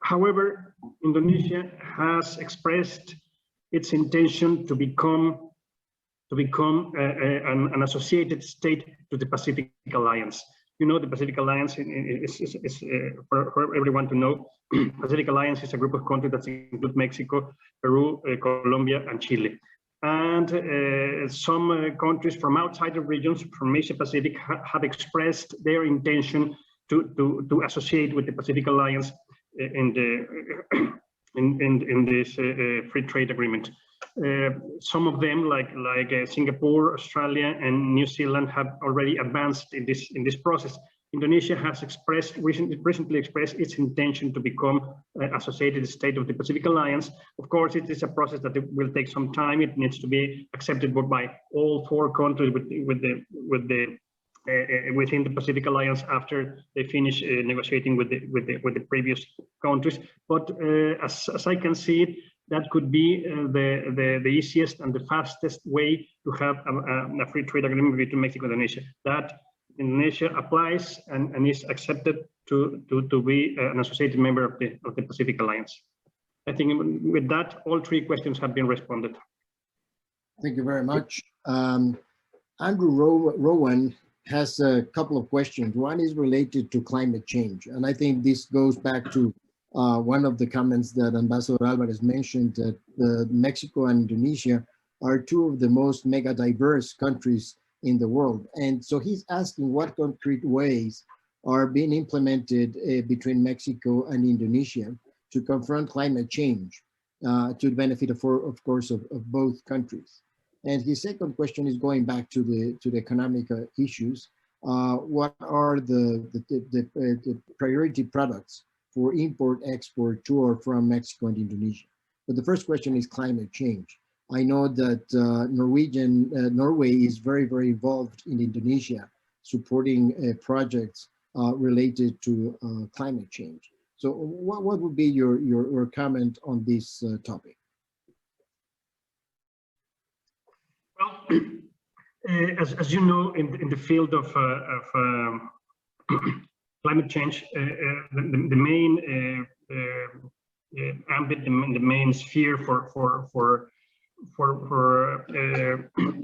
However, Indonesia has expressed its intention to become an associated state to the Pacific Alliance. You know, the Pacific Alliance is for everyone to know. Pacific Alliance is a group of countries that include Mexico, Peru, Colombia, and Chile. And some countries from outside the regions, from Asia Pacific, have expressed their intention to associate with the Pacific Alliance in this free trade agreement. Some of them, like Singapore, Australia, and New Zealand, have already advanced in this process. Indonesia has recently expressed its intention to become associated state of the Pacific Alliance. Of course, it is a process that will take some time. It needs to be accepted by all 4 countries within the Pacific Alliance after they finish negotiating with the previous countries. But as I can see it, that could be the easiest and the fastest way to have a free trade agreement between Mexico and Indonesia. That Indonesia applies and is accepted to be an associated member of the Pacific Alliance. I think with that, all 3 questions have been responded. Thank you very much. Andrew Rowan has a couple of questions. One is related to climate change. And I think this goes back to one of the comments that Ambassador Alvarez mentioned, that Mexico and Indonesia are 2 of the most mega diverse countries in the world. And so he's asking what concrete ways are being implemented between Mexico and Indonesia to confront climate change to the benefit of course, of both countries. And his second question is going back to the economic issues. What are the priority products for import, export to or from Mexico and Indonesia? But the first question is climate change. I know that Norway is very, very involved in Indonesia, supporting projects related to climate change. So what would be your comment on this topic? Well, as you know, in the field of climate change, the main ambit, the main sphere for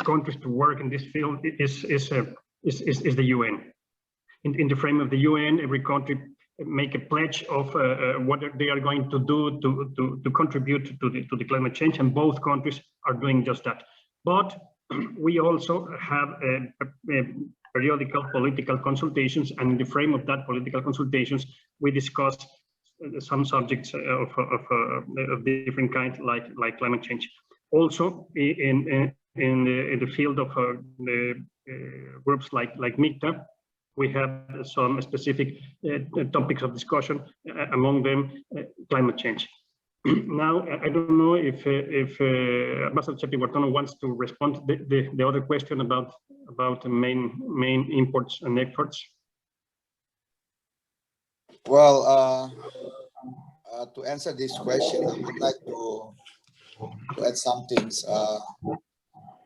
countries to work in this field is the UN. In the frame of the UN, every country make a pledge of what they are going to do to contribute to the climate change, and both countries are doing just that. But we also have periodical political consultations, and in the frame of that political consultations, we discuss some subjects of different kind, like climate change. Also, in the field of the groups like MICTA, we have some specific topics of discussion, among them climate change. Now, I don't know if Ambassador Cheppy Wartono wants to respond to the other question about the main imports and exports. Well, to answer this question, I would like to add some things.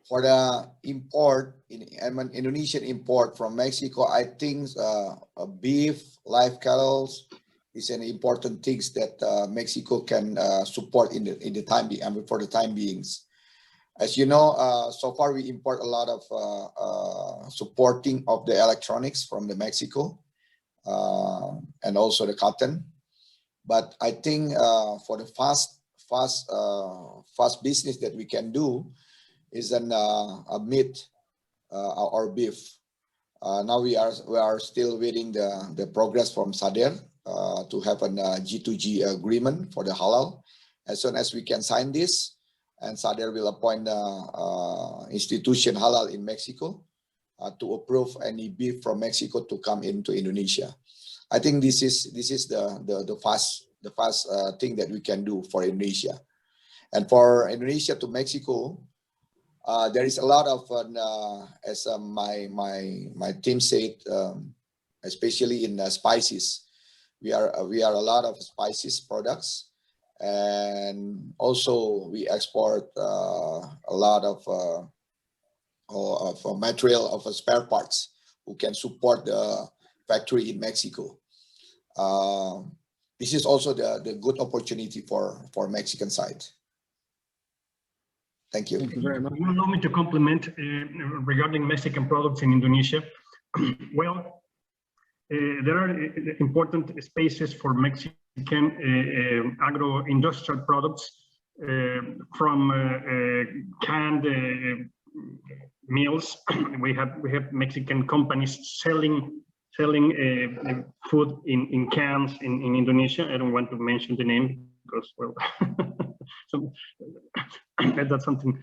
For the import, Indonesian import from Mexico, I think beef, live cattle is an important things that Mexico can support in the time being, and for the time beings. As you know, so far we import a lot of supporting of the electronics from the Mexico and also the cotton. But I think for the fast business that we can do is a meat or beef. Now we are still waiting the progress from SADER to have an G2G agreement for the halal. As soon as we can sign this, and SADER will appoint institution halal in Mexico to approve any beef from Mexico to come into Indonesia. I think this is the fast thing that we can do for Indonesia. And for Indonesia to Mexico, there is a lot of as my team said, especially in spices. We are a lot of spices products, and also we export a lot of material of spare parts who can support the factory in Mexico. This is also the good opportunity for Mexican side. Thank you. Thank you very much. Allow me to compliment regarding Mexican products in Indonesia. Well, there are important spaces for Mexican agro-industrial products, from canned meals. We have Mexican companies selling food in cans in Indonesia. I don't want to mention the name because, well, so that's something.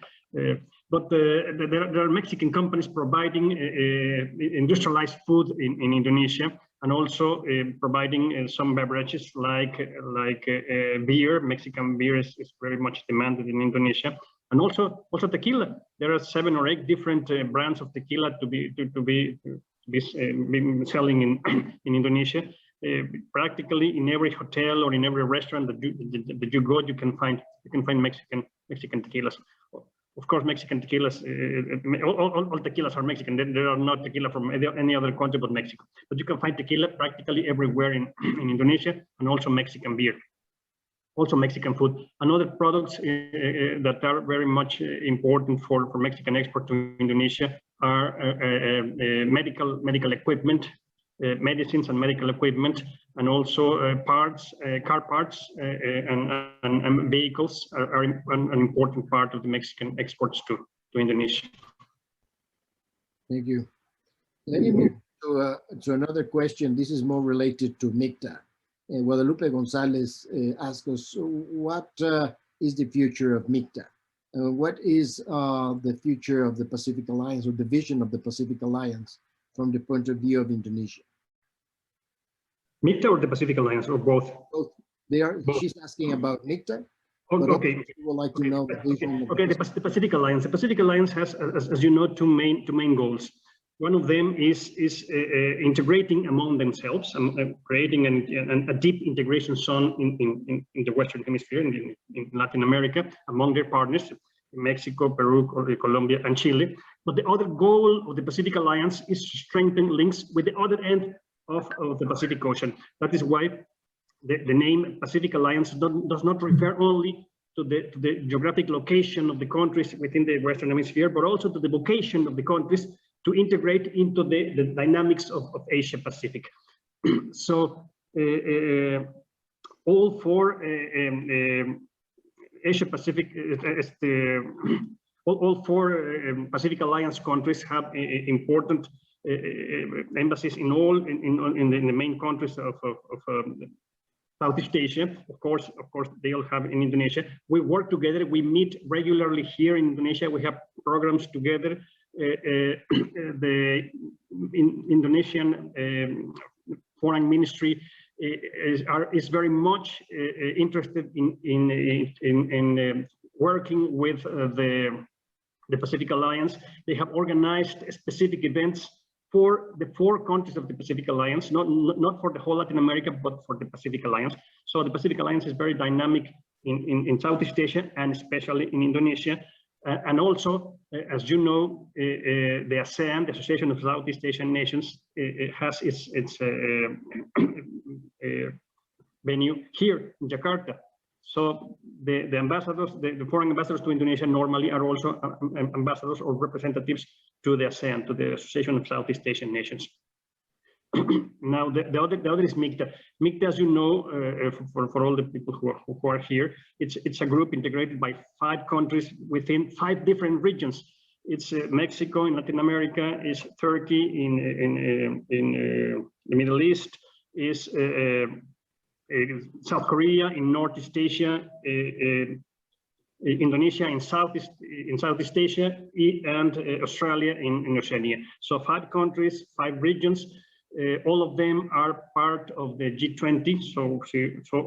But there are Mexican companies providing industrialized food in Indonesia, and also providing some beverages like beer. Mexican beer is very much demanded in Indonesia, and also tequila. There are 7 or 8 different brands of tequila to be selling in Indonesia. Practically in every hotel or in every restaurant that you go, you can find Mexican tequilas. Of course, Mexican tequilas, all tequilas are Mexican. There are not tequila from any other country but Mexico. But you can find tequila practically everywhere in Indonesia, and also Mexican beer, also Mexican food. And other products that are very much important for Mexican export to Indonesia are medical equipment, medicines and medical equipment, and also parts, car parts and vehicles are an important part of the Mexican exports to Indonesia. Thank you. Let me move to another question. This is more related to MICTA. Guadalupe Gonzalez asked us, what is the future of MICTA? What is the future of the Pacific Alliance, or the vision of the Pacific Alliance from the point of view of Indonesia? MICTA or the Pacific Alliance, or both? Both. She's asking about MICTA. Okay. We would like to know the vision. Okay. The Pacific Alliance. The Pacific Alliance has, as you know, two main goals. One of them is integrating among themselves and creating a deep integration zone in the Western Hemisphere, in Latin America, among their partners, Mexico, Peru, Colombia, and Chile. But the other goal of the Pacific Alliance is to strengthen links with the other end of the Pacific Ocean. That is why the name Pacific Alliance does not refer only to the geographic location of the countries within the Western Hemisphere, but also to the vocation of the countries to integrate into the dynamics of Asia Pacific. So all 4 Asia Pacific, all 4 Pacific Alliance countries have important embassies in the main countries of Southeast Asia. Of course, they all have in Indonesia. We work together. We meet regularly here in Indonesia. We have programs together. The Indonesian Foreign Ministry is very much interested in working with the Pacific Alliance. They have organized specific events for the 4 countries of the Pacific Alliance, not for the whole Latin America, but for the Pacific Alliance. So the Pacific Alliance is very dynamic in Southeast Asia, and especially in Indonesia. And also, as you know, the ASEAN, the Association of Southeast Asian Nations, has its venue here in Jakarta. So the ambassadors, the foreign ambassadors to Indonesia normally are also ambassadors or representatives to the ASEAN, to the Association of Southeast Asian Nations. Now, the other is MICTA. MICTA, as you know, for all the people who are here, it's a group integrated by 5 countries within 5 different regions. It's Mexico in Latin America, is Turkey in the Middle East, is South Korea in Northeast Asia, Indonesia in Southeast Asia, and Australia in Oceania. So 5 countries, 5 regions. All of them are part of the G20, so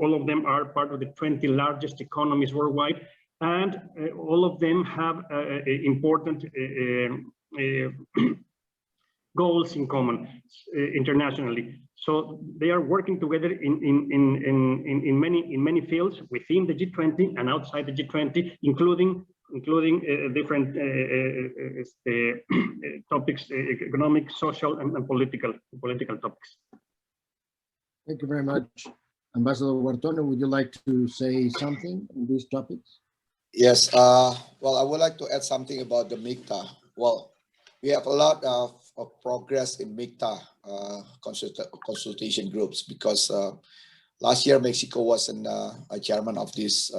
all of them are part of the 20 largest economies worldwide, and all of them have important goals in common internationally. So they are working together in many fields within the G20 and outside the G20, including different topics, economic, social, and political topics. Thank you very much. Ambassador Wartono, would you like to say something on these topics? Yes, well, I would like to add something about the MICTA. Well, we have a lot of progress in MICTA consultation groups, because last year Mexico was a chairman of these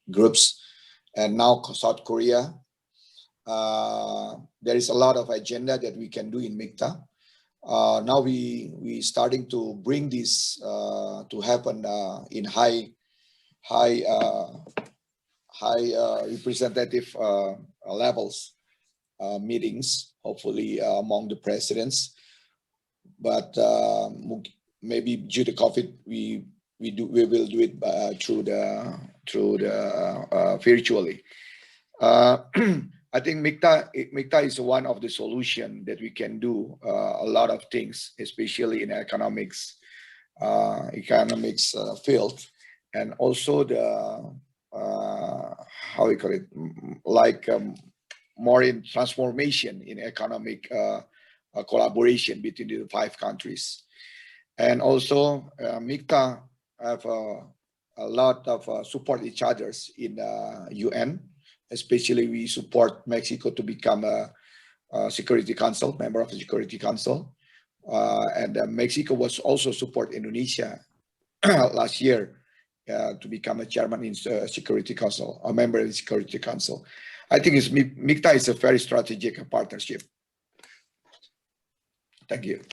groups, and now South Korea. There is a lot of agenda that we can do in MICTA. now we starting to bring this to happen in high representative levels meetings, hopefully among the presidents. But maybe due to COVID, we will do it through the virtually. I think MICTA is one of the solution that we can do a lot of things, especially in economics field, and also the how we call it, like more in transformation in economic collaboration between the 5 countries. And also MICTA have a lot of support each others in UN. Especially we support Mexico to become a Security Council, member of the Security Council. And Mexico was also support Indonesia last year to become a chairman in Security Council, a member in the Security Council. I think MICTA is a very strategic partnership. Thank you.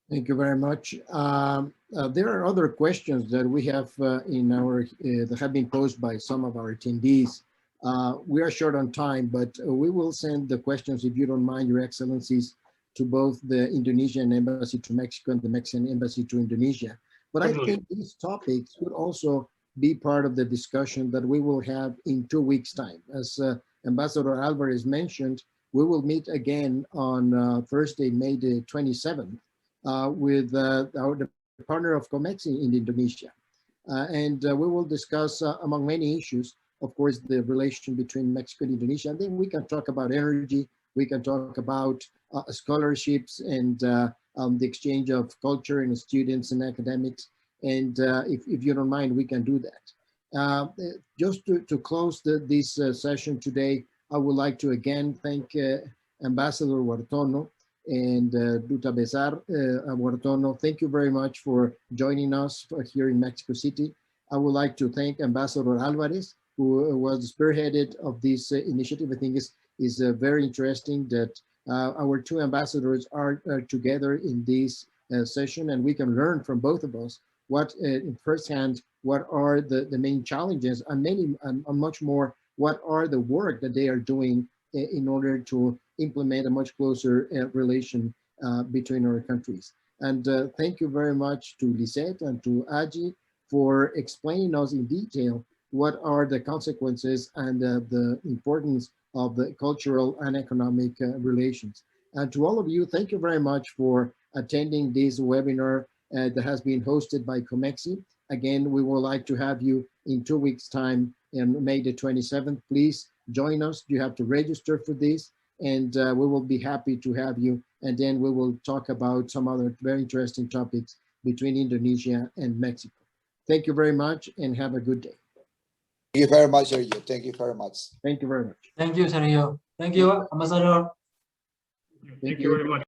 Thank you very much. There are other questions that we have in our that have been posed by some of our attendees. We are short on time, but we will send the questions, if you don't mind, Your Excellencies, to both the Indonesian Embassy to Mexico and the Mexican Embassy to Indonesia. But I think these topics would also be part of the discussion that we will have in 2 weeks' time. As Ambassador Alvarez mentioned, we will meet again on Thursday, May the 27th, with the partner of Comexi in Indonesia. And we will discuss, among many issues, of course, the relation between Mexico and Indonesia. And then we can talk about energy, we can talk about scholarships and the exchange of culture and students and academics. And if you don't mind, we can do that. Just to close this session today, I would like to again thank Ambassador Wartono and Duta Besar Wartono. Thank you very much for joining us here in Mexico City. I would like to thank Ambassador Alvarez, who was spearheaded of this initiative. I think is very interesting that our 2 ambassadors are together in this session, and we can learn from both of us what, in firsthand, what are the main challenges, and much more, what are the work that they are doing in order to implement a much closer relation between our countries. And thank you very much to Lizett and to Aji for explaining us in detail what are the consequences and the importance of the cultural and economic relations. And to all of you, thank you very much for attending this webinar that has been hosted by Comexi. Again, we would like to have you in 2 weeks' time on May the 27th. Please join us. You have to register for this, and we will be happy to have you. And then we will talk about some other very interesting topics between Indonesia and Mexico. Thank you very much and have a good day. Thank you very much, Sergio. Thank you very much. Thank you very much. Thank you, Sergio. Thank you, Ambassador. Thank you very much.